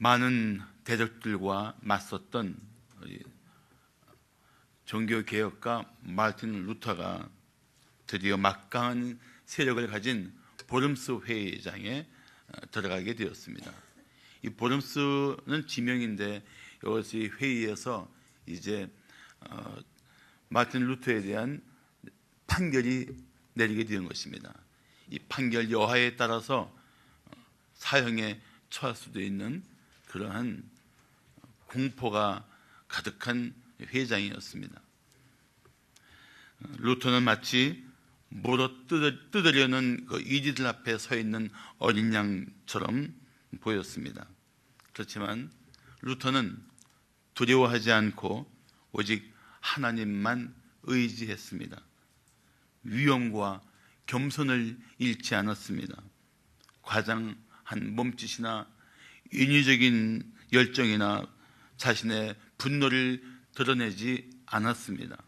많은 대적들과 맞섰던 종교개혁가 마르틴 루터가 드디어 막강한 세력을 가진 보름스 회의장에 들어가게 되었습니다. 이 보름스는 지명인데 이것이 회의에서 이제 마르틴 루터에 대한 판결이 내리게 된 것입니다. 이 판결 여하에 따라서 사형에 처할 수도 있는 그러한 공포가 가득한 회의장이었습니다. 루터는 마치 물어 뜯으려는 그 이리들 앞에 서 있는 어린 양처럼 보였습니다. 그렇지만 루터는 두려워하지 않고 오직 하나님만 의지했습니다. 위엄과 겸손을 잃지 않았습니다. 과장한 몸짓이나 인위적인 열정이나 자신의 분노를 드러내지 않았습니다.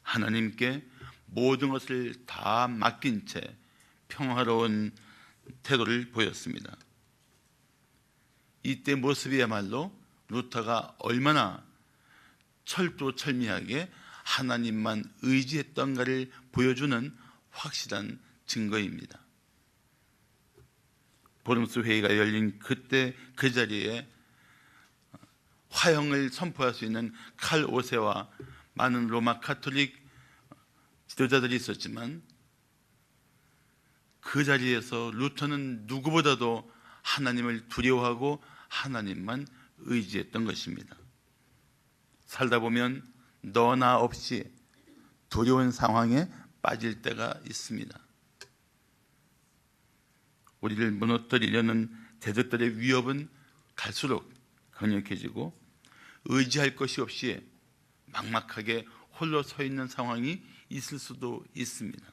하나님께 모든 것을 다 맡긴 채 평화로운 태도를 보였습니다. 이때 모습이야말로 루터가 얼마나 철두철미하게 하나님만 의지했던가를 보여주는 확실한 증거입니다. 보름스 회의가 열린 그때 그 자리에 화형을 선포할 수 있는 칼 오세와 많은 로마 카톨릭 지도자들이 있었지만 그 자리에서 루터는 누구보다도 하나님을 두려워하고 하나님만 의지했던 것입니다. 살다 보면 너나 없이 두려운 상황에 빠질 때가 있습니다. 우리를 무너뜨리려는 대적들의 위협은 갈수록 강력해지고 의지할 것이 없이 막막하게 홀로 서 있는 상황이 있을 수도 있습니다.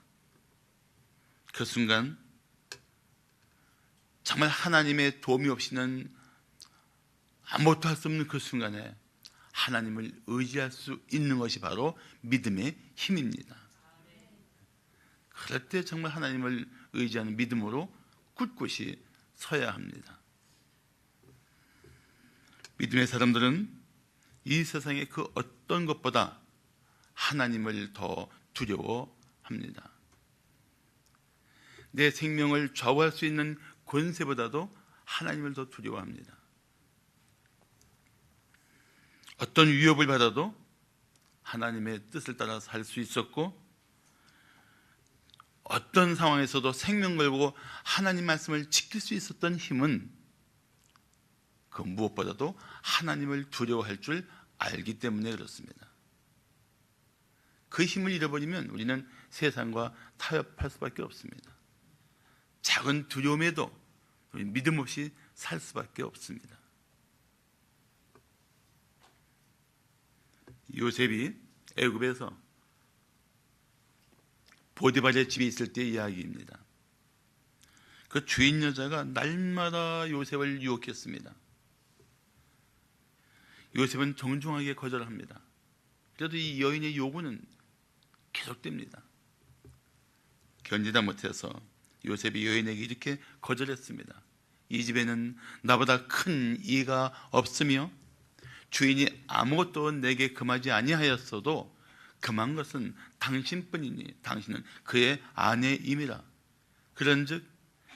그 순간 정말 하나님의 도움이 없이는 아무것도 할 수 없는 그 순간에 하나님을 의지할 수 있는 것이 바로 믿음의 힘입니다. 그럴 때 정말 하나님을 의지하는 믿음으로 굳굳이 서야 합니다. 믿음의 사람들은 이 세상의 그 어떤 것보다 하나님을 더 두려워합니다. 내 생명을 좌우할 수 있는 권세보다도 하나님을 더 두려워합니다. 어떤 위협을 받아도 하나님의 뜻을 따라 살 수 있었고, 어떤 상황에서도 생명 걸고 하나님 말씀을 지킬 수 있었던 힘은 그 무엇보다도 하나님을 두려워할 줄 알기 때문에 그렇습니다. 그 힘을 잃어버리면 우리는 세상과 타협할 수밖에 없습니다. 작은 두려움에도 믿음 없이 살 수밖에 없습니다. 요셉이 애굽에서 보디발의 집에 있을 때의 이야기입니다. 그 주인 여자가 날마다 요셉을 유혹했습니다. 요셉은 정중하게 거절합니다. 그래도 이 여인의 요구는 계속됩니다. 견디다 못해서 요셉이 여인에게 이렇게 거절했습니다. 이 집에는 나보다 큰 이가 없으며 주인이 아무것도 내게 금하지 아니하였어도 금한 것은 당신뿐이니 당신은 그의 아내임이라. 그런즉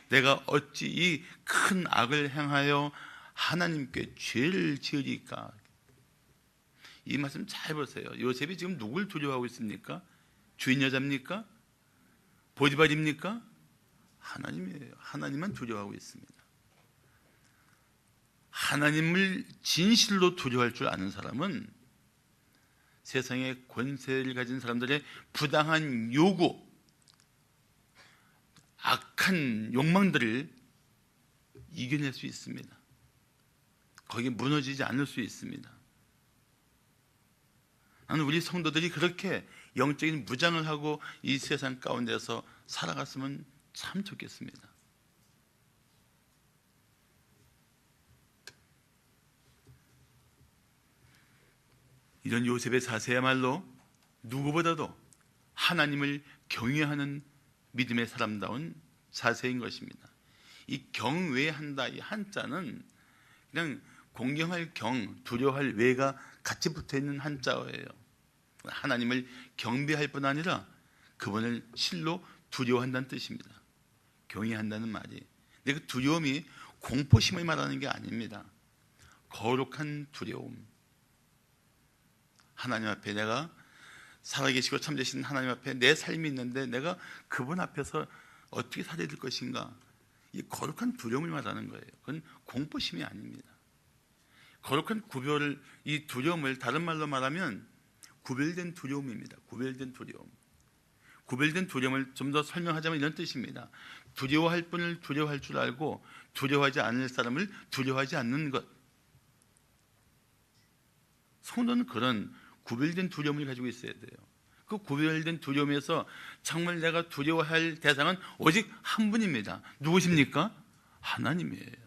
내가 어찌 이 큰 악을 행하여 하나님께 죄를 지으리까. 이 말씀 잘 보세요. 요셉이 지금 누굴 두려워하고 있습니까? 주인 여자입니까? 보디발입니까? 하나님이에요. 하나님만 두려워하고 있습니다. 하나님을 진실로 두려워할 줄 아는 사람은 세상의 권세를 가진 사람들의 부당한 요구, 악한 욕망들을 이겨낼 수 있습니다. 거기에 무너지지 않을 수 있습니다. 나는 우리 성도들이 그렇게 영적인 무장을 하고 이 세상 가운데서 살아갔으면 참 좋겠습니다. 이런 요셉의 자세야말로 누구보다도 하나님을 경외하는 믿음의 사람다운 자세인 것입니다. 이 경외한다, 이 한자는 그냥 공경할 경, 두려워할 외가 같이 붙어있는 한자어예요. 하나님을 경배할 뿐 아니라 그분을 실로 두려워한다는 뜻입니다. 경외한다는 말이. 근데 그 두려움이 공포심을 말하는 게 아닙니다. 거룩한 두려움. 하나님 앞에 내가 살아계시고 참되신 하나님 앞에 내 삶이 있는데 내가 그분 앞에서 어떻게 살아야 될 것인가. 이 거룩한 두려움을 말하는 거예요. 그건 공포심이 아닙니다. 거룩한 구별을, 이 두려움을 다른 말로 말하면 구별된 두려움입니다. 구별된 두려움. 구별된 두려움을 좀 더 설명하자면 이런 뜻입니다. 두려워할 분을 두려워할 줄 알고 두려워하지 않을 사람을 두려워하지 않는 것. 성도는 그런 구별된 두려움을 가지고 있어야 돼요. 그 구별된 두려움에서 정말 내가 두려워할 대상은 오직 한 분입니다. 누구십니까? 하나님이에요.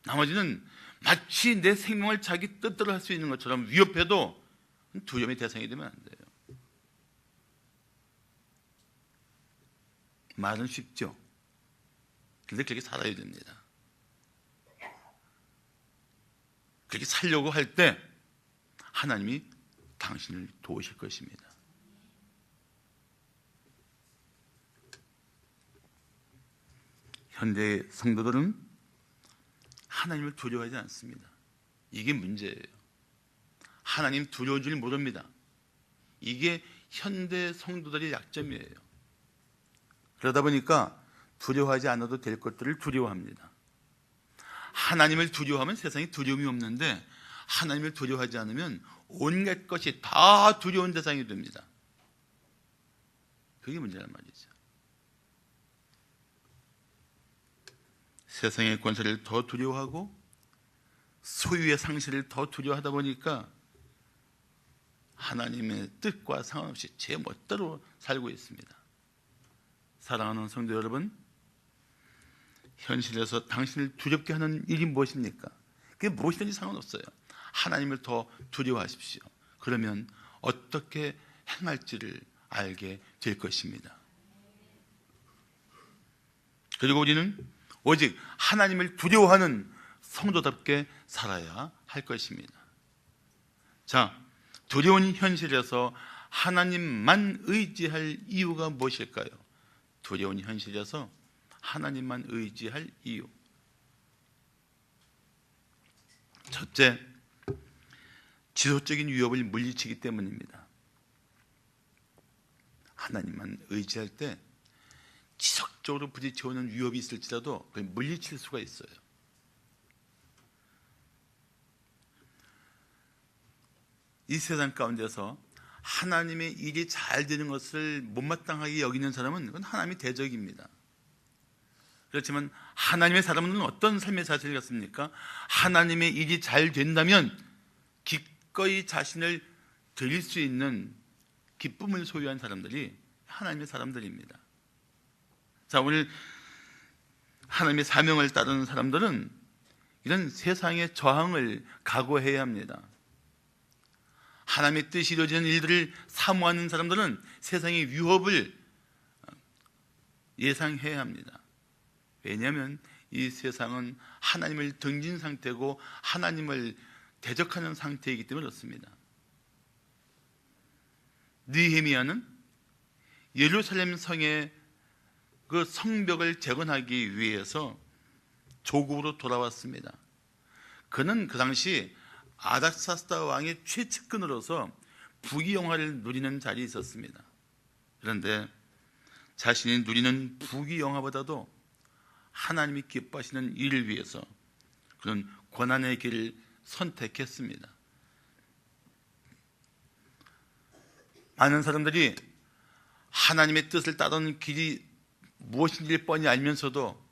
나머지는 마치 내 생명을 자기 뜻대로 할 수 있는 것처럼 위협해도 두려움의 대상이 되면 안 돼요. 말은 쉽죠. 그런데 그렇게 살아야 됩니다. 그렇게 살려고 할 때 하나님이 당신을 도우실 것입니다. 현대 성도들은 하나님을 두려워하지 않습니다. 이게 문제예요. 하나님 두려운 줄 모릅니다. 이게 현대 성도들의 약점이에요. 그러다 보니까 두려워하지 않아도 될 것들을 두려워합니다. 하나님을 두려워하면 세상에 두려움이 없는데 하나님을 두려워하지 않으면 온갖 것이 다 두려운 대상이 됩니다. 그게 문제란 말이죠. 세상의 권세를 더 두려워하고 소유의 상실을 더 두려워하다 보니까 하나님의 뜻과 상관없이 제 멋대로 살고 있습니다. 사랑하는 성도 여러분, 현실에서 당신을 두렵게 하는 일이 무엇입니까? 그게 무엇이든지 상관없어요. 하나님을 더 두려워하십시오. 그러면 어떻게 행할지를 알게 될 것입니다. 그리고 우리는 오직 하나님을 두려워하는 성도답게 살아야 할 것입니다. 자, 두려운 현실에서 하나님만 의지할 이유가 무엇일까요? 두려운 현실에서 하나님만 의지할 이유. 첫째, 지속적인 위협을 물리치기 때문입니다. 하나님만 의지할 때 지속적으로 부딪혀오는 위협이 있을지라도 그걸 물리칠 수가 있어요. 이 세상 가운데서 하나님의 일이 잘 되는 것을 못마땅하게 여기는 사람은 그건 하나님의 대적입니다. 그렇지만 하나님의 사람은 어떤 삶의 자세를 갖습니까? 하나님의 일이 잘 된다면 기꺼이 자신을 드릴 수 있는 기쁨을 소유한 사람들이 하나님의 사람들입니다. 자, 오늘 하나님의 사명을 따르는 사람들은 이런 세상의 저항을 각오해야 합니다. 하나님의 뜻이 이루어지는 일들을 사모하는 사람들은 세상의 위협을 예상해야 합니다. 왜냐하면 이 세상은 하나님을 등진 상태고 하나님을 대적하는 상태이기 때문에 그렇습니다. 느헤미야는 예루살렘 성의 그 성벽을 재건하기 위해서 조국으로 돌아왔습니다. 그는 그 당시 아닥사스다 왕의 최측근으로서 부귀영화를 누리는 자리에 있었습니다. 그런데 자신이 누리는 부귀영화보다도 하나님이 기뻐하시는 일을 위해서 그는 고난의 길을 선택했습니다. 많은 사람들이 하나님의 뜻을 따르는 길이 무엇인지를 뻔히 알면서도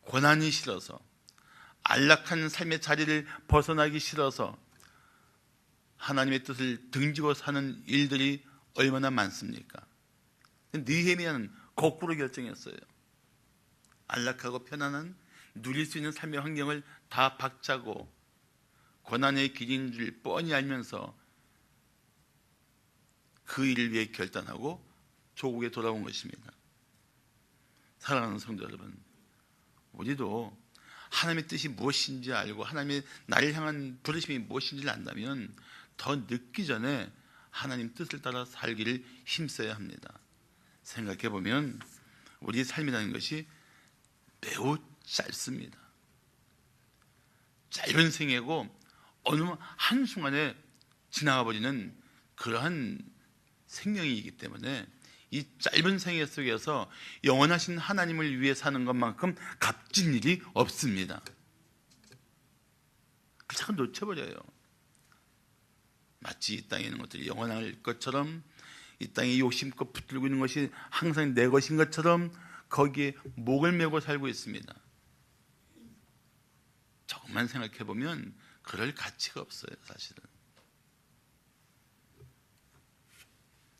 고난이 싫어서 안락한 삶의 자리를 벗어나기 싫어서 하나님의 뜻을 등지고 사는 일들이 얼마나 많습니까? 느헤미야는 거꾸로 결정했어요. 안락하고 편안한 누릴 수 있는 삶의 환경을 다 박차고 고난의 길인 줄 뻔히 알면서 그 일을 위해 결단하고 조국에 돌아온 것입니다. 사랑하는 성도 여러분, 우리도 하나님의 뜻이 무엇인지 알고 하나님의 나를 향한 부르심이 무엇인지를 안다면 더 늦기 전에 하나님 뜻을 따라 살기를 힘써야 합니다. 생각해 보면 우리 삶이라는 것이 매우 짧습니다. 짧은 생애고 어느 한순간에 지나가 버리는 그러한 생명이기 때문에 이 짧은 생애 속에서 영원하신 하나님을 위해 사는 것만큼 값진 일이 없습니다. 그걸 자꾸 놓쳐버려요. 마치 이 땅에 있는 것들이 영원할 것처럼, 이 땅에 욕심껏 붙들고 있는 것이 항상 내 것인 것처럼 거기에 목을 메고 살고 있습니다. 조금만 생각해 보면 그럴 가치가 없어요. 사실은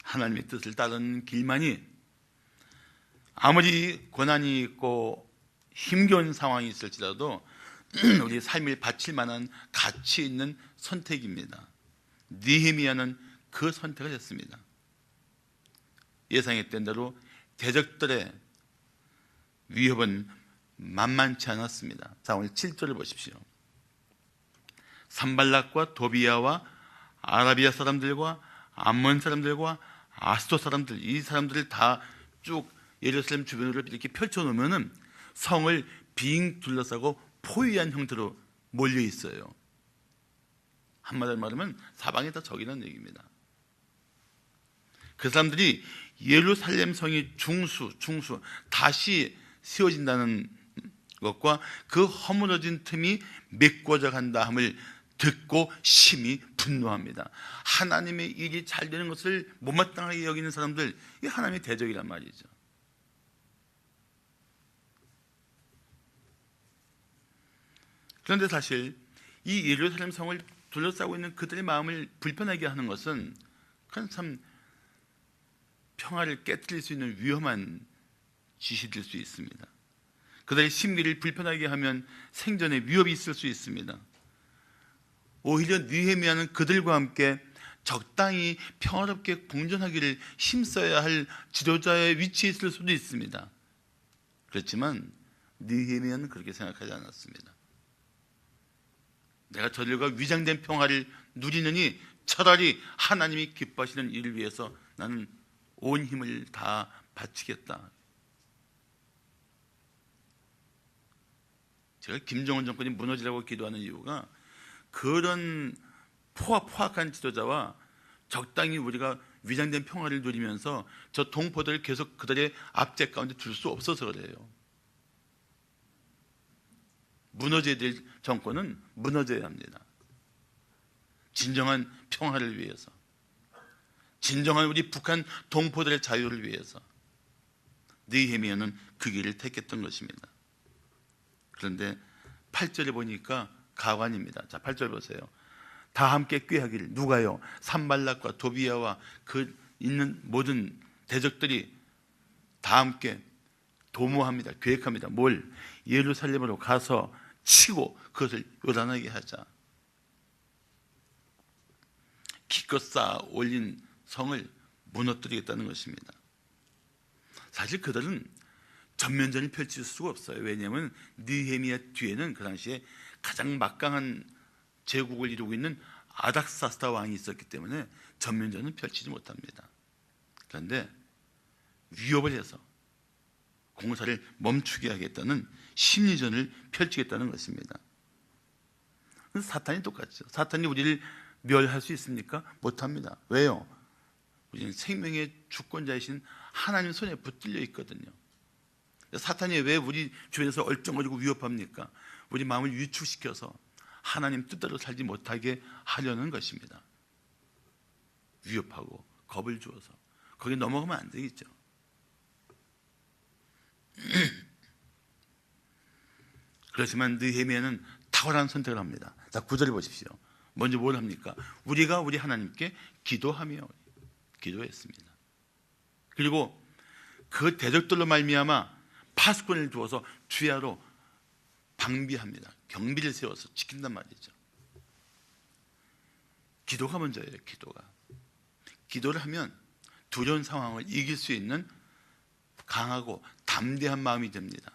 하나님의 뜻을 따르는 길만이 아무리 고난이 있고 힘겨운 상황이 있을지라도 우리 삶을 바칠 만한 가치 있는 선택입니다. 느헤미야는 그 선택을 했습니다. 예상했던 대로 대적들의 위협은 만만치 않았습니다. 자, 오늘 7절을 보십시오. 산발락과 도비야와 아라비아 사람들과 암몬 사람들과 아스돗 사람들, 이 사람들을 다 쭉 예루살렘 주변으로 이렇게 펼쳐놓으면 성을 빙 둘러싸고 포위한 형태로 몰려 있어요. 한마디로 말하면 사방이 다 적이라는 얘기입니다. 그 사람들이 예루살렘 성이 중수 다시 세워진다는 것과 그 허물어진 틈이 메꿔져 간다 함을 듣고 심히 분노합니다. 하나님의 일이 잘 되는 것을 못마땅하게 여기는 사람들, 이 하나님의 대적이란 말이죠. 그런데 사실 이 예루살렘 성을 둘러싸고 있는 그들의 마음을 불편하게 하는 것은 그건 참 평화를 깨뜨릴 수 있는 위험한 짓이 될 수 있습니다. 그들의 심기를 불편하게 하면 생존에 위협이 있을 수 있습니다. 오히려 느헤미야는 그들과 함께 적당히 평화롭게 공존하기를 힘써야 할 지도자의 위치에 있을 수도 있습니다. 그렇지만 느헤미야는 그렇게 생각하지 않았습니다. 내가 저들과 위장된 평화를 누리느니 차라리 하나님이 기뻐하시는 일을 위해서 나는 온 힘을 다 바치겠다. 제가 김정은 정권이 무너지라고 기도하는 이유가 그런 포악한 지도자와 적당히 우리가 위장된 평화를 누리면서 저 동포들을 계속 그들의 압제 가운데 둘 수 없어서 그래요. 무너져야 될 정권은 무너져야 합니다. 진정한 평화를 위해서, 진정한 우리 북한 동포들의 자유를 위해서 느헤미야는 그 길을 택했던 것입니다. 그런데 8절에 보니까 가관입니다. 자, 8절 보세요. 다 함께 꾀하기를, 누가요? 산발락과 도비야와 그 있는 모든 대적들이 다 함께 도모합니다. 계획합니다. 뭘? 예루살렘으로 가서 치고 그것을 요란하게 하자. 기껏 쌓아 올린 성을 무너뜨리겠다는 것입니다. 사실 그들은 전면전을 펼칠 수가 없어요. 왜냐하면 느헤미야 뒤에는 그 당시에 가장 막강한 제국을 이루고 있는 아닥사스다 왕이 있었기 때문에 전면전은 펼치지 못합니다. 그런데 위협을 해서 공사를 멈추게 하겠다는 심리전을 펼치겠다는 것입니다. 사탄이 똑같죠. 사탄이 우리를 멸할 수 있습니까? 못합니다. 왜요? 우리는 생명의 주권자이신 하나님 손에 붙들려 있거든요. 사탄이 왜 우리 주변에서 얼쩡거리고 위협합니까? 우리 마음을 위축시켜서 하나님 뜻대로 살지 못하게 하려는 것입니다. 위협하고 겁을 주어서 거기에 넘어가면 안 되겠죠. 그렇지만 느헤미야는 탁월한 선택을 합니다. 자, 9절을 보십시오. 먼저 뭘 합니까? 우리가 우리 하나님께 기도하며 기도했습니다. 그리고 그 대적들로 말미암아 파수꾼을 두어서 주야로 방비합니다. 경비를 세워서 지킨단 말이죠. 기도가 먼저예요. 기도를 하면 두려운 상황을 이길 수 있는 강하고 담대한 마음이 됩니다.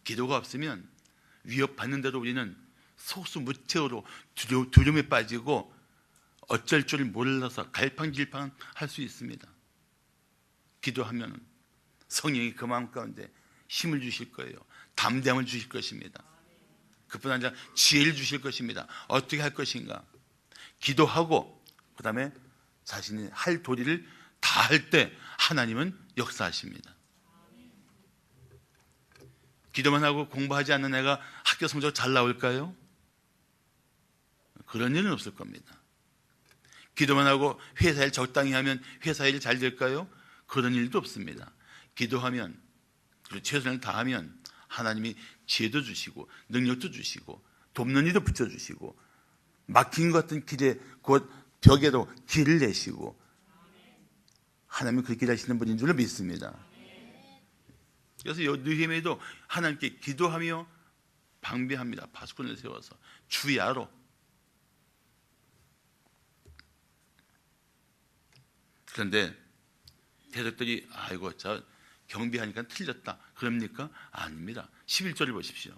기도가 없으면 위협받는 대로 우리는 속수무책으로 두려움에 빠지고 어쩔 줄 몰라서 갈팡질팡할 수 있습니다. 기도하면 성령이 그 마음 가운데 힘을 주실 거예요. 담대함을 주실 것입니다. 그뿐 아니라 지혜를 주실 것입니다. 어떻게 할 것인가. 기도하고 그 다음에 자신이 할 도리를 다 할 때 하나님은 역사하십니다. 기도만 하고 공부하지 않는 애가 학교 성적 잘 나올까요? 그런 일은 없을 겁니다. 기도만 하고 회사 일 적당히 하면 회사 일 잘 될까요? 그런 일도 없습니다. 기도하면 그리고 최선을 다하면 하나님이 지혜도 주시고 능력도 주시고 돕는 이도 붙여주시고 막힌 것 같은 길에 곧 벽에도 길을 내시고 하나님은 그렇게 일하시는 분인 줄로 믿습니다. 그래서 느헤미야도 하나님께 기도하며 방비합니다. 파수꾼을 세워서 주야로. 그런데 대적들이 아이고 저 경비하니까 틀렸다 그럽니까? 아닙니다. 11절을 보십시오.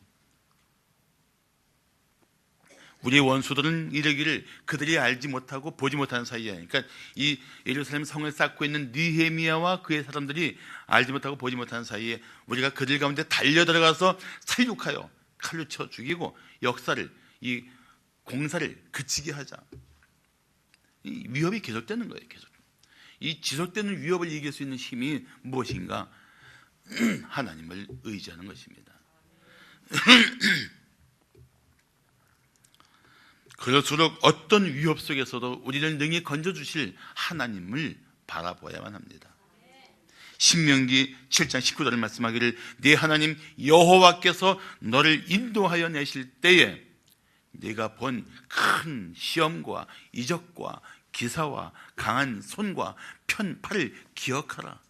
우리의 원수들은 이르기를 그들이 알지 못하고 보지 못하는 사이에, 그러니까 이 예루살렘 성을 쌓고 있는 느헤미야와 그의 사람들이 알지 못하고 보지 못하는 사이에 우리가 그들 가운데 달려 들어가서 살육하여 칼로 쳐 죽이고 역사를, 이 공사를 그치게 하자. 이 위협이 계속되는 거예요. 계속. 이 지속되는 위협을 이길 수 있는 힘이 무엇인가? 하나님을 의지하는 것입니다. 그럴수록 어떤 위협 속에서도 우리를 능히 건져주실 하나님을 바라보아야만 합니다. 신명기 7장 19절을 말씀하기를 네 하나님 여호와께서 너를 인도하여 내실 때에 네가 본 큰 시험과 이적과 기사와 강한 손과 편팔을 기억하라.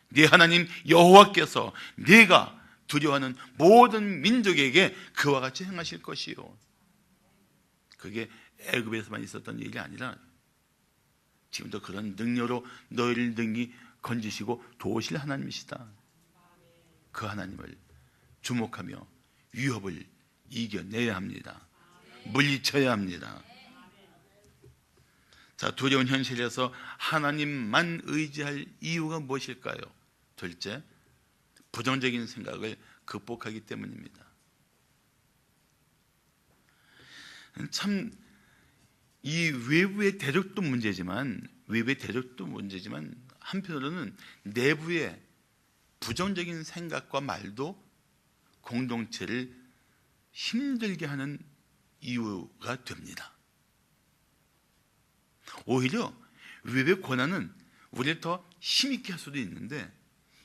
네 하나님 여호와께서 네가 두려워하는 모든 민족에게 그와 같이 행하실 것이요. 그게 애굽에서만 있었던 일이 아니라 지금도 그런 능력으로 너희를 능히 건지시고 도우실 하나님이시다. 그 하나님을 주목하며 위협을 이겨내야 합니다. 물리쳐야 합니다. 자, 두려운 현실에서 하나님만 의지할 이유가 무엇일까요? 둘째, 부정적인 생각을 극복하기 때문입니다. 참, 이 외부의 대적도 문제지만 한편으로는 내부의 부정적인 생각과 말도 공동체를 힘들게 하는 이유가 됩니다. 오히려 외부의 고난은 우리를 더 힘있게 할 수도 있는데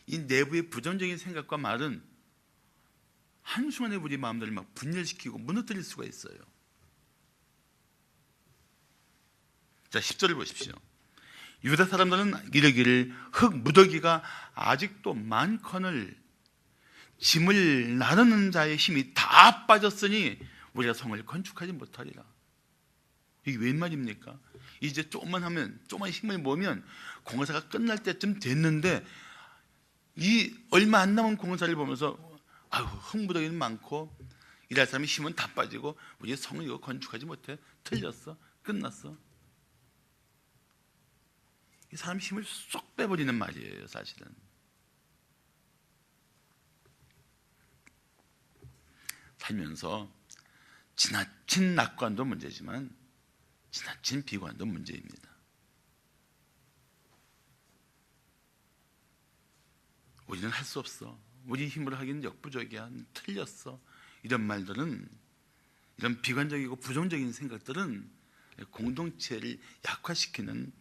이 내부의 부정적인 생각과 말은 한순간에 우리 마음들을 막 분열시키고 무너뜨릴 수가 있어요. 자, 10절을 보십시오. 유다 사람들은 이르기를 흙 무더기가 아직도 많거늘 짐을 나르는 자의 힘이 다 빠졌으니 우리가 성을 건축하지 못하리라. 이게 웬 말입니까? 이제 조금만 힘을 모으면 공사가 끝날 때쯤 됐는데 이 얼마 안 남은 공사를 보면서 아유, 흙무더기는 많고 일할 사람의 힘은 다 빠지고 우리 성을 이거 건축하지 못해. 틀렸어. 끝났어. 이 사람 힘을 쏙 빼버리는 말이에요, 사실은. 살면서 지나친 낙관도 문제지만 지나친 비관도 문제입니다. 우리는 할 수 없어. 우리 힘으로 하기는 역부족이야. 틀렸어. 이런 말들은, 이런 비관적이고 부정적인 생각들은 공동체를 약화시키는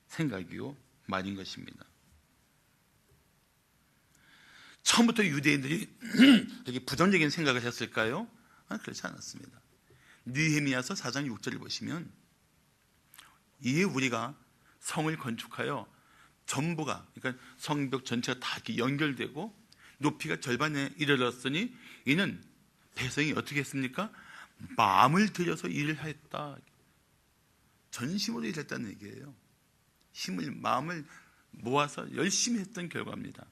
생각이요 말인 것입니다. 처음부터 유대인들이 이렇게 부정적인 생각을 했을까요? 그렇지 않았습니다. 느헤미야서 4장 6절을 보시면 이에 우리가 성을 건축하여 전부가, 그러니까 성벽 전체가 다 이렇게 연결되고 높이가 절반에 이르렀으니 이는 백성이 어떻게 했습니까? 마음을 들여서 일을 했다. 전심으로 일했다는 얘기예요. 마음을 모아서 열심히 했던 결과입니다.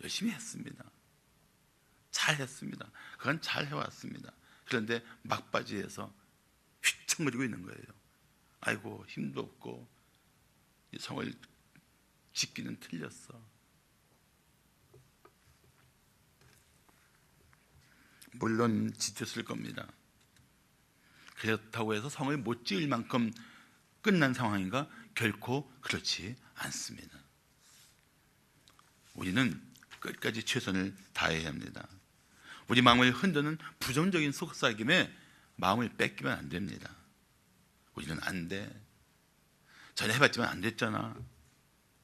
열심히 했습니다. 잘했습니다. 그건 잘 해왔습니다. 그런데 막바지에서 휘청거리고 있는 거예요. 아이고, 힘도 없고 이 성을 짓기는 틀렸어. 물론 지쳤을 겁니다. 그렇다고 해서 성을 못 지을 만큼 끝난 상황인가? 결코 그렇지 않습니다. 우리는 끝까지 최선을 다해야 합니다. 우리 마음을 흔드는 부정적인 속삭임에 마음을 뺏기면 안 됩니다. 우리는 안 돼. 전에 해봤지만 안 됐잖아.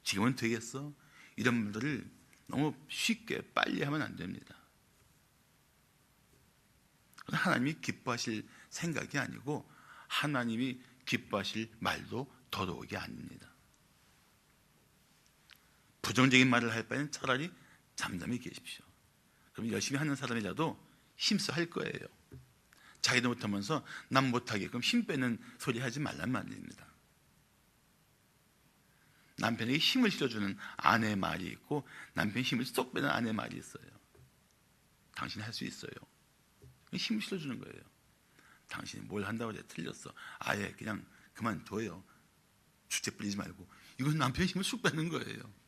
지금은 되겠어? 이런 분들을 너무 쉽게 빨리 하면 안 됩니다. 하나님이 기뻐하실 생각이 아니고 하나님이 기뻐하실 말도 더더욱이 아닙니다. 부정적인 말을 할 바에는 차라리 잠잠히 계십시오. 그럼 열심히 하는 사람이라도 힘써 할 거예요. 자기도 못하면서 남 못하게끔 힘 빼는 소리 하지 말란 말입니다. 남편에게 힘을 실어주는 아내의 말이 있고 남편이 힘을 쏙 빼는 아내의 말이 있어요. 당신이 할 수 있어요. 힘을 실어주는 거예요. 당신이 뭘 한다고 그래 틀렸어. 아예 그냥 그만둬요. 주책 부리지 말고. 이건 남편의 힘을 쑥 빼는 거예요.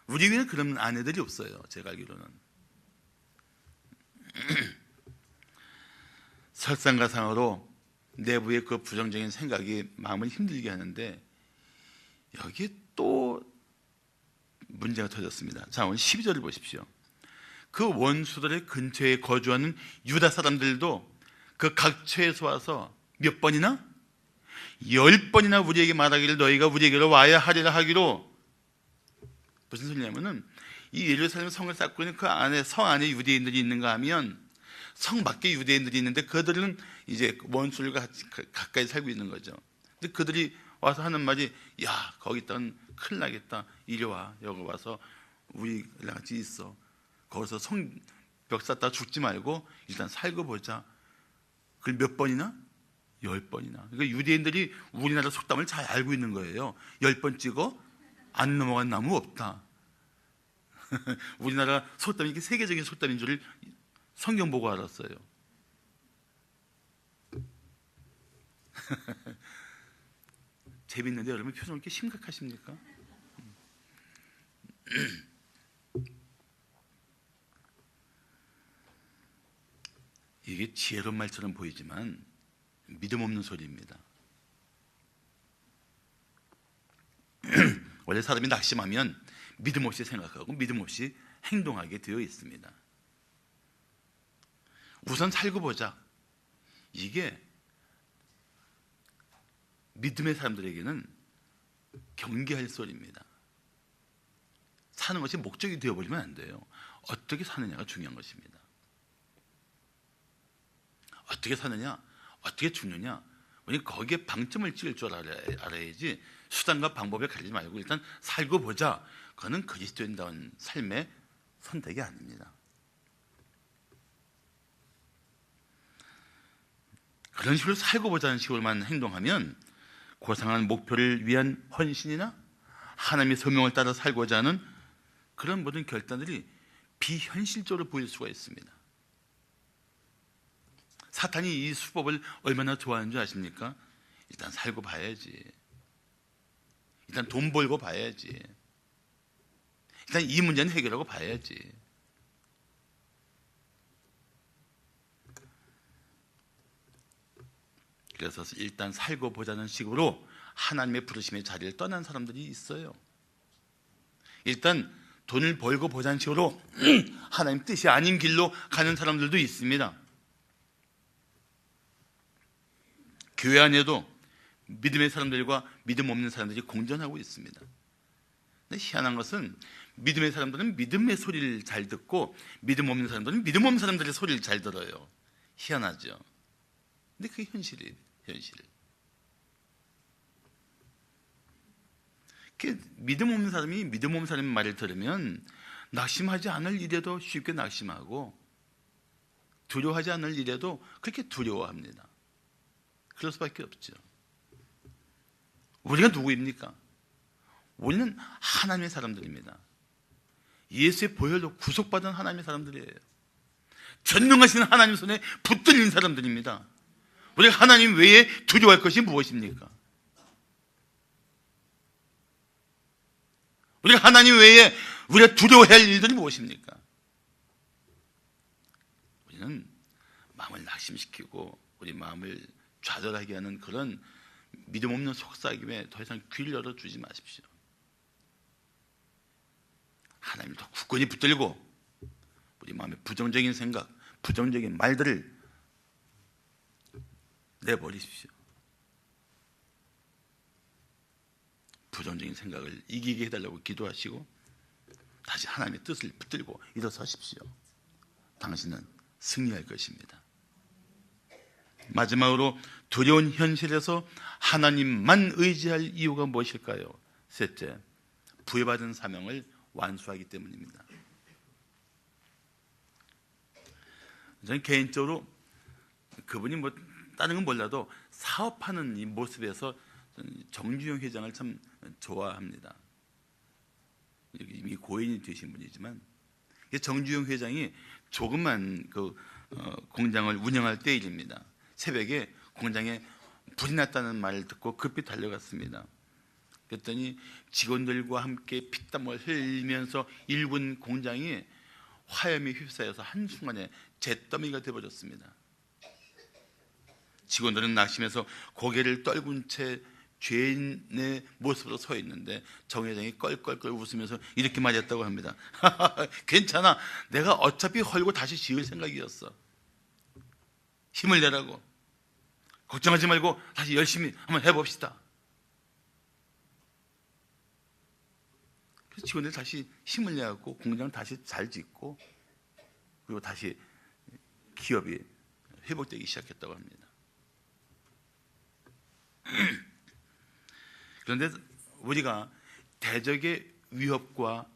우리 위에는 그런 아내들이 없어요. 제가 알기로는. 설상가상으로 내부의 그 부정적인 생각이 마음을 힘들게 하는데 여기 또 문제가 터졌습니다. 자, 오늘 12절을 보십시오. 그 원수들의 근처에 거주하는 유다 사람들도 그 각처에서 와서 몇 번이나? 10번이나 우리에게 말하기를 너희가 우리에게로 와야 하리라 하기로. 무슨 소리냐면은 이 예루살렘 성을 쌓고 있는 그 안에 성 안에 유대인들이 있는가 하면 성 밖에 유대인들이 있는데 그들은 이제 원수들과 가까이 살고 있는 거죠. 근데 그들이 와서 하는 말이 야 거기 있다면 큰일 나겠다. 이리 와. 여기 와서 우리랑 같이 있어. 거기서 성벽 쌓다 죽지 말고 일단 살고 보자. 그걸 몇 번이나? 10번이나. 그러니까 유대인들이 우리나라 속담을 잘 알고 있는 거예요. 10번 찍어 안 넘어간 나무 없다. 우리나라 속담이 이게 세계적인 속담인 줄을 성경 보고 알았어요. 재밌는데 여러분 표정 이렇게 심각하십니까? 이게 지혜로운 말처럼 보이지만 믿음 없는 소리입니다. 원래 사람이 낙심하면 믿음 없이 생각하고 믿음 없이 행동하게 되어 있습니다. 우선 살고 보자. 이게 믿음의 사람들에게는 경계할 소리입니다. 사는 것이 목적이 되어버리면 안 돼요. 어떻게 사느냐가 중요한 것입니다. 어떻게 사느냐, 어떻게 죽느냐, 우리 거기에 방점을 찍을 줄 알아야지 수단과 방법에 가리지 말고 일단 살고 보자. 그거는 그리스도인다운 삶의 선택이 아닙니다. 그런 식으로 살고 보자는 식으로만 행동하면 고상한 목표를 위한 헌신이나 하나님의 소명을 따라 살고자 하는 그런 모든 결단들이 비현실적으로 보일 수가 있습니다. 사탄이 이 수법을 얼마나 좋아하는 줄 아십니까? 일단 살고 봐야지. 일단 돈 벌고 봐야지. 일단 이 문제는 해결하고 봐야지. 그래서 일단 살고 보자는 식으로 하나님의 부르심의 자리를 떠난 사람들이 있어요. 일단 돈을 벌고 보자는 식으로 하나님 뜻이 아닌 길로 가는 사람들도 있습니다. 교회 안에도 믿음의 사람들과 믿음 없는 사람들이 공존하고 있습니다. 근데 희한한 것은 믿음의 사람들은 믿음의 소리를 잘 듣고 믿음 없는 사람들은 믿음 없는 사람들의 소리를 잘 들어요. 희한하죠. 근데 그게 현실이에요. 현실. 믿음 없는 사람이 믿음 없는 사람의 말을 들으면 낙심하지 않을 일에도 쉽게 낙심하고 두려워하지 않을 일에도 그렇게 두려워합니다. 그럴 수밖에 없죠. 우리가 누구입니까? 우리는 하나님의 사람들입니다. 예수의 보혈로 구속받은 하나님의 사람들이에요. 전능하신 하나님 손에 붙들린 사람들입니다. 우리가 하나님 외에 두려워할 것이 무엇입니까? 우리가 하나님 외에 우리가 두려워해야 할 일들이 무엇입니까? 우리는 마음을 낙심시키고 우리 마음을 좌절하게 하는 그런 믿음 없는 속삭임에 더 이상 귀를 열어주지 마십시오. 하나님을 더 굳건히 붙들고 우리 마음에 부정적인 생각, 부정적인 말들을 내버리십시오. 부정적인 생각을 이기게 해달라고 기도하시고 다시 하나님의 뜻을 붙들고 일어서십시오. 당신은 승리할 것입니다. 마지막으로 두려운 현실에서 하나님만 의지할 이유가 무엇일까요? 셋째, 부여받은 사명을 완수하기 때문입니다. 저는 개인적으로 그분이 뭐 다른 건 몰라도 사업하는 이 모습에서 정주영 회장을 참 좋아합니다. 이미 고인이 되신 분이지만 정주영 회장이 조그만 그 공장을 운영할 때 일입니다. 새벽에 공장에 불이 났다는 말을 듣고 급히 달려갔습니다. 그랬더니 직원들과 함께 피땀을 흘리면서 일군 공장이 화염에 휩싸여서 한순간에 잿더미가 되어버렸습니다. 직원들은 낙심해서 고개를 떨군 채 죄인의 모습으로 서 있는데 정 회장이 껄껄껄 웃으면서 이렇게 말했다고 합니다. 괜찮아, 내가 어차피 헐고 다시 지을 생각이었어. 힘을 내라고. 걱정하지 말고 다시 열심히 한번 해봅시다. 그래서 직원들 다시 힘을 내갖고 공장 다시 잘 짓고 그리고 다시 기업이 회복되기 시작했다고 합니다. 그런데 우리가 대적의 위협과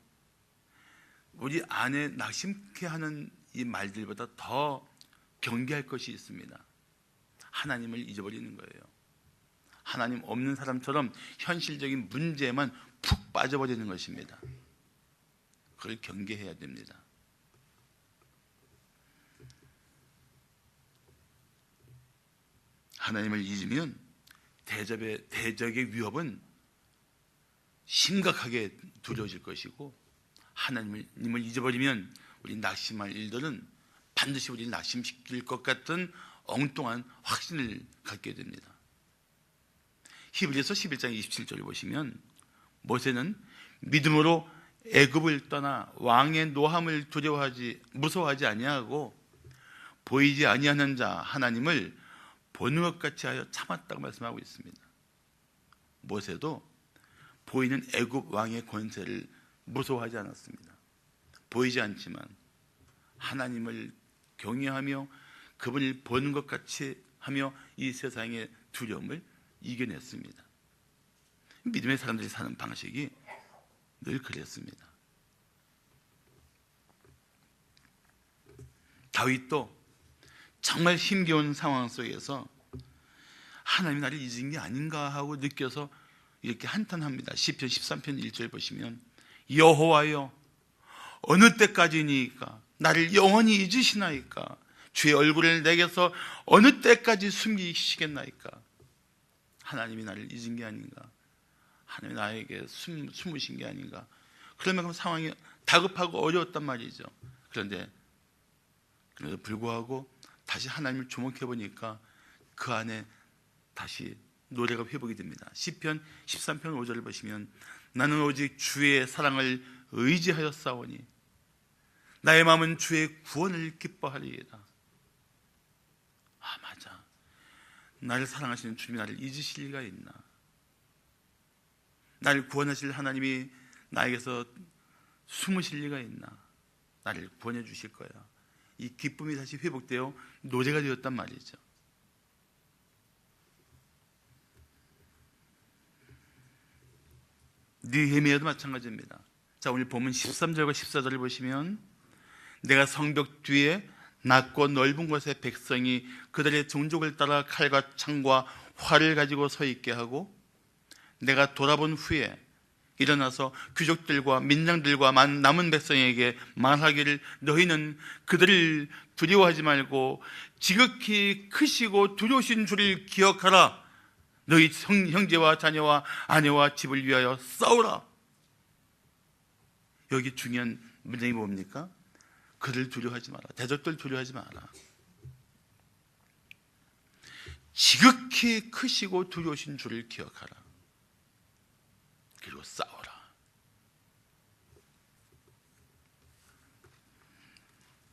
우리 안에 낙심케 하는 이 말들보다 더 경계할 것이 있습니다. 하나님을 잊어버리는 거예요. 하나님 없는 사람처럼 현실적인 문제에만 푹 빠져버리는 것입니다. 그걸 경계해야 됩니다. 하나님을 잊으면 대적의 위협은 심각하게 두려워질 것이고 하나님을 잊어버리면 우리 낙심할 일들은 반드시 우리를 낙심시킬 것 같은 엉뚱한 확신을 갖게 됩니다. 히브리서 11장 27절을 보시면 모세는 믿음으로 애굽을 떠나 왕의 노함을 무서워하지 아니하고 보이지 아니하는 자 하나님을 보는 것 같이 하여 참았다고 말씀하고 있습니다. 모세도 보이는 애굽 왕의 권세를 무서워하지 않았습니다. 보이지 않지만 하나님을 경외하며 그분을 보는 것 같이 하며 이 세상의 두려움을 이겨냈습니다. 믿음의 사람들이 사는 방식이 늘 그랬습니다. 다윗도 정말 힘겨운 상황 속에서 하나님이 나를 잊은 게 아닌가 하고 느껴서 이렇게 한탄합니다. 시편 13편 1절 보시면 여호와여 어느 때까지니까 나를 영원히 잊으시나이까 주의 얼굴을 내게서 어느 때까지 숨기시겠나이까. 하나님이 나를 잊은 게 아닌가, 하나님이 나에게 숨으신 게 아닌가. 그럴 만큼 상황이 다급하고 어려웠단 말이죠. 그런데 그래도 불구하고 다시 하나님을 주목해 보니까 그 안에 다시 노래가 회복이 됩니다. 시편 13편 5절을 보시면 나는 오직 주의 사랑을 의지하였사오니 나의 마음은 주의 구원을 기뻐하리이다. 아, 맞아. 나를 사랑하시는 주님이 나를 잊으실 리가 있나. 나를 구원하실 하나님이 나에게서 숨으실 리가 있나. 나를 구원해 주실 거야. 이 기쁨이 다시 회복되어 노래가 되었단 말이죠. 느헤미야도 마찬가지입니다. 자, 오늘 본문 13절과 14절을 보시면 내가 성벽 뒤에 낮고 넓은 곳에 백성이 그들의 종족을 따라 칼과 창과 활을 가지고 서 있게 하고 내가 돌아본 후에 일어나서 귀족들과 민장들과 남은 백성에게 말하기를 너희는 그들을 두려워하지 말고 지극히 크시고 두려우신 주를 기억하라. 너희 형제와 자녀와 아내와 집을 위하여 싸우라. 여기 중요한 문장이 뭡니까? 그들 두려워하지 마라. 대적들 두려워하지 마라. 지극히 크시고 두려우신 주를 기억하라. 그리고 싸워라.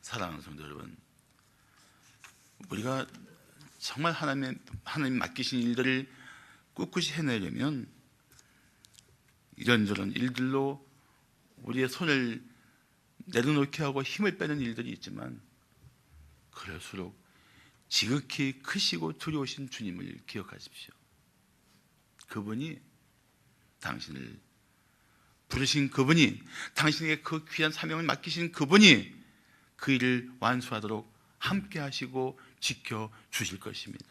사랑하는 성도 여러분, 우리가 정말 하나님 맡기신 일들을 꿋꿋이 해내려면 이런저런 일들로 우리의 손을 내려놓게 하고 힘을 빼는 일들이 있지만, 그럴수록 지극히 크시고 두려우신 주님을 기억하십시오. 그분이 당신을 부르신 그분이, 당신에게 그 귀한 사명을 맡기신 그분이 그 일을 완수하도록 함께 하시고 지켜주실 것입니다.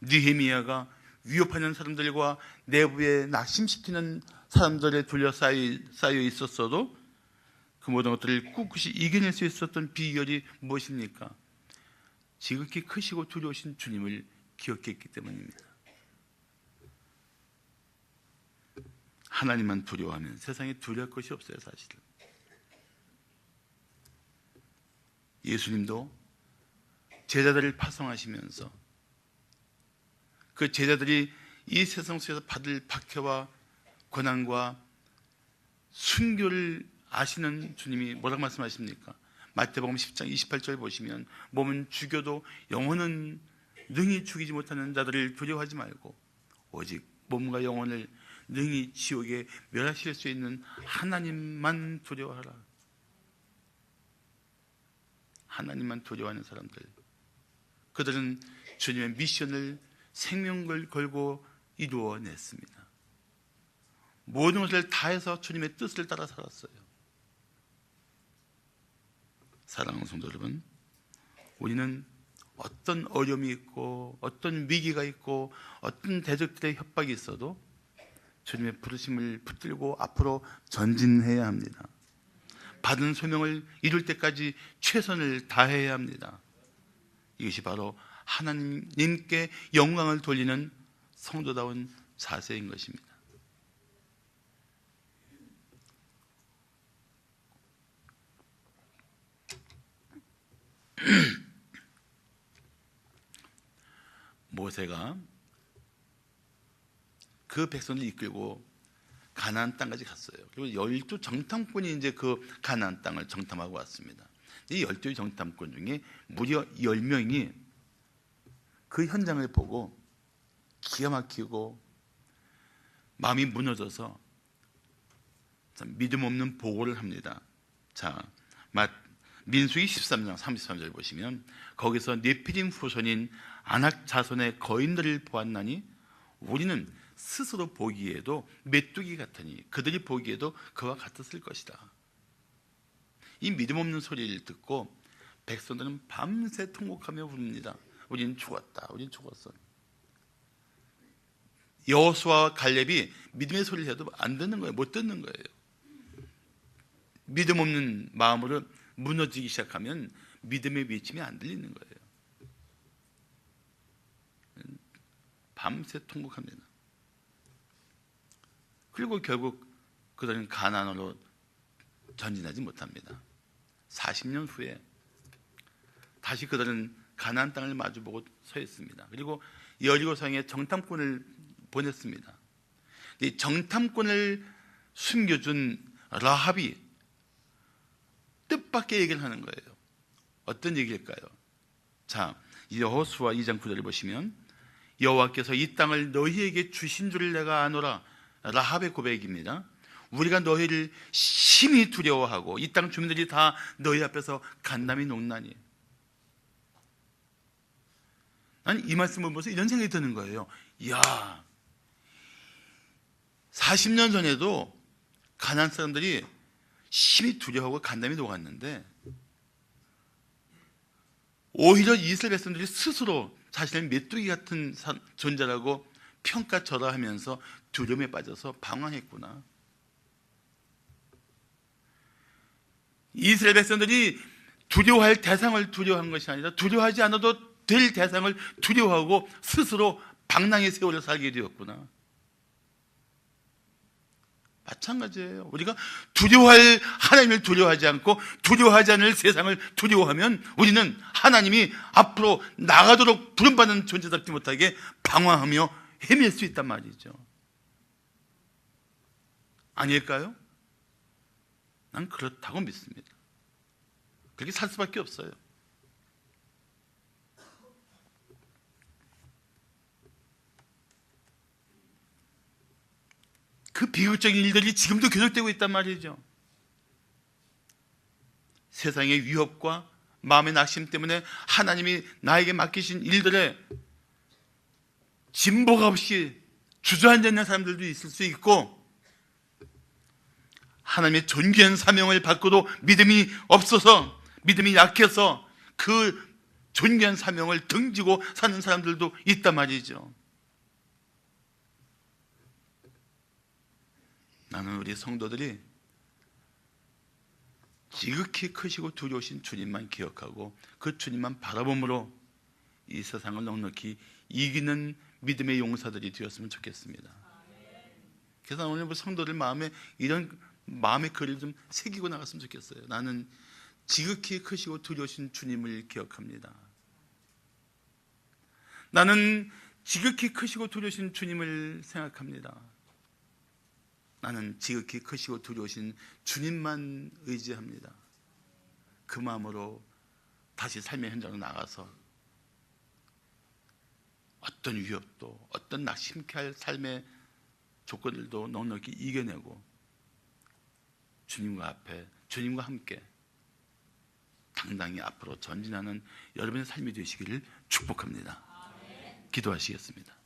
느헤미야가 위협하는 사람들과 내부에 낙심시키는 사람들에 둘러싸여 있었어도 그 모든 것들을 꿋꿋이 이겨낼 수 있었던 비결이 무엇입니까? 지극히 크시고 두려우신 주님을 기억했기 때문입니다. 하나님만 두려워하면 세상에 두려울 것이 없어요. 사실은 예수님도 제자들을 파송하시면서 그 제자들이 이 세상 속에서 받을 박해와 고난과 순교를 아시는 주님이 뭐라고 말씀하십니까? 마태복음 10장 28절 보시면 몸은 죽여도 영혼은 능히 죽이지 못하는 자들을 두려워하지 말고 오직 몸과 영혼을 능히 지옥에 멸하실 수 있는 하나님만 두려워하라. 하나님만 두려워하는 사람들, 그들은 주님의 미션을 생명을 걸고 이루어냈습니다. 모든 것을 다해서 주님의 뜻을 따라 살았어요. 사랑하는 성도 여러분, 우리는 어떤 어려움이 있고 어떤 위기가 있고 어떤 대적들의 협박이 있어도 주님의 부르심을 붙들고 앞으로 전진해야 합니다. 받은 소명을 이룰 때까지 최선을 다해야 합니다. 이것이 바로 하나님께 영광을 돌리는 성도다운 자세인 것입니다. 모세가 그 백성을 이끌고 가나안 땅까지 갔어요. 그리고 12 정탐꾼이 이제 그 가나안 땅을 정탐하고 왔습니다. 이 12 정탐꾼 중에 무려 10명이 그 현장을 보고 기가 막히고 마음이 무너져서 믿음 없는 보고를 합니다. 자, 민수기 13장 33절 보시면 거기서 네피림 후손인 아낙 자손의 거인들을 보았나니 우리는 스스로 보기에도 메뚜기 같으니 그들이 보기에도 그와 같았을 것이다. 이 믿음 없는 소리를 듣고 백성들은 밤새 통곡하며 부릅니다. 우리는 죽었다. 우리는 죽었어. 여호수아와 갈렙이 믿음의 소리를 해도 안 듣는 거예요. 못 듣는 거예요. 믿음 없는 마음으로 무너지기 시작하면 믿음의 외침이 안 들리는 거예요. 밤새 통곡합니다. 그리고 결국 그들은 가나안으로 전진하지 못합니다. 40년 후에 다시 그들은 가나안 땅을 마주보고 서 있습니다. 그리고 여리고성에 정탐꾼을 보냈습니다. 이 정탐꾼을 숨겨준 라합이 뜻밖의 얘기를 하는 거예요. 어떤 얘기일까요? 자, 여호수아 2장 9절을 보시면 여호와께서 이 땅을 너희에게 주신 줄을 내가 아노라. 라합의 고백입니다. 우리가 너희를 심히 두려워하고 이 땅 주민들이 다 너희 앞에서 간담이 녹나니. 난 이 말씀을 보면서 이런 생각이 드는 거예요. 이야, 40년 전에도 가나안 사람들이 심히 두려워하고 간담이 녹았는데 오히려 이스라엘 백성들이 스스로 자신을 메뚜기 같은 존재라고 평가절하하면서 두려움에 빠져서 방황했구나. 이스라엘 백성들이 두려워할 대상을 두려워한 것이 아니라 두려워하지 않아도 될 대상을 두려워하고 스스로 방랑의 세월을 살게 되었구나. 마찬가지예요. 우리가 두려워할 하나님을 두려워하지 않고 두려워하지 않을 세상을 두려워하면 우리는 하나님이 앞으로 나가도록 부름받는 존재답지 못하게 방황하며 헤맬 수 있단 말이죠. 아닐까요? 난 그렇다고 믿습니다. 그렇게 살 수밖에 없어요. 그 비극적인 일들이 지금도 계속되고 있단 말이죠. 세상의 위협과 마음의 낙심 때문에 하나님이 나에게 맡기신 일들에 진보가 없이 주저앉아 있는 사람들도 있을 수 있고, 하나님의 존귀한 사명을 받고도 믿음이 없어서, 믿음이 약해서 그 존귀한 사명을 등지고 사는 사람들도 있단 말이죠. 나는 우리 성도들이 지극히 크시고 두려우신 주님만 기억하고 그 주님만 바라봄으로 이 세상을 넉넉히 이기는 믿음의 용사들이 되었으면 좋겠습니다. 그래서 오늘 성도들 마음에 이런 마음의 글을 좀 새기고 나갔으면 좋겠어요. 나는 지극히 크시고 두려우신 주님을 기억합니다. 나는 지극히 크시고 두려우신 주님을 생각합니다. 나는 지극히 크시고 두려우신 주님만 의지합니다. 그 마음으로 다시 삶의 현장으로 나가서 어떤 위협도, 어떤 낙심케 할 삶의 조건들도 넉넉히 이겨내고 주님과 앞에, 주님과 함께 당당히 앞으로 전진하는 여러분의 삶이 되시기를 축복합니다. 기도하시겠습니다.